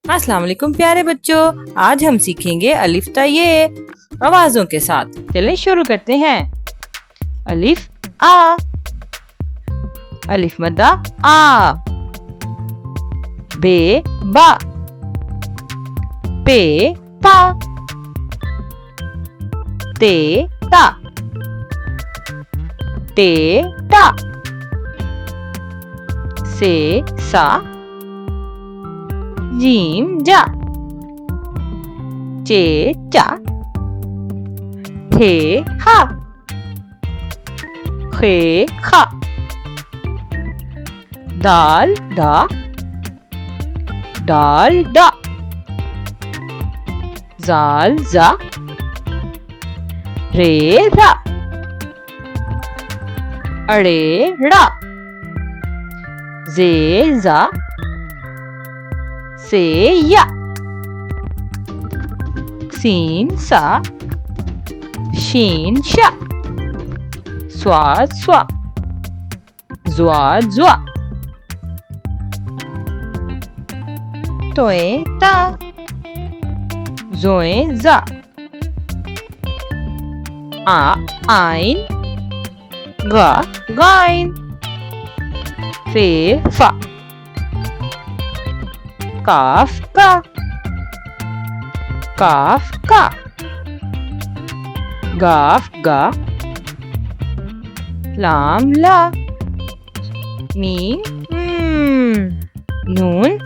अस्सलाम वालेकुम प्यारे बच्चों, आज हम सीखेंगे अलिफ ता ये आवाजों के साथ। चलें शुरू करते हैं। अलिफ आ, अलिफ मद्दा आ, बे बा, पे पा, ते ता, टे टा, से सा, जीम जा, चे चा, हे हा, खे खा, दाल दा, दाल दा, जाल जा, रे रा, अड़े ड़ा, जे जा, से या, सीन सा, शीन शा, स्वाद स्वा, ज्वा ज्वा, तोए ता, जोए जा, आ आइन, गा गाइन, फे फा, काफ का, काफ का, गाफ गा, लाम ला, मीम नून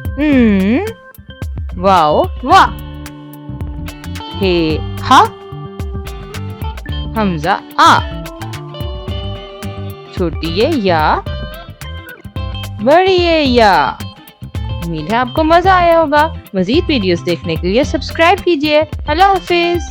वाओ वा, हे हा, हमजा आ, छोटी ये या, बड़ी ये या। उम्मीद है आपको मजा आया होगा। मजीद वीडियोस देखने के लिए सब्सक्राइब कीजिए। अल्लाह हाफिज।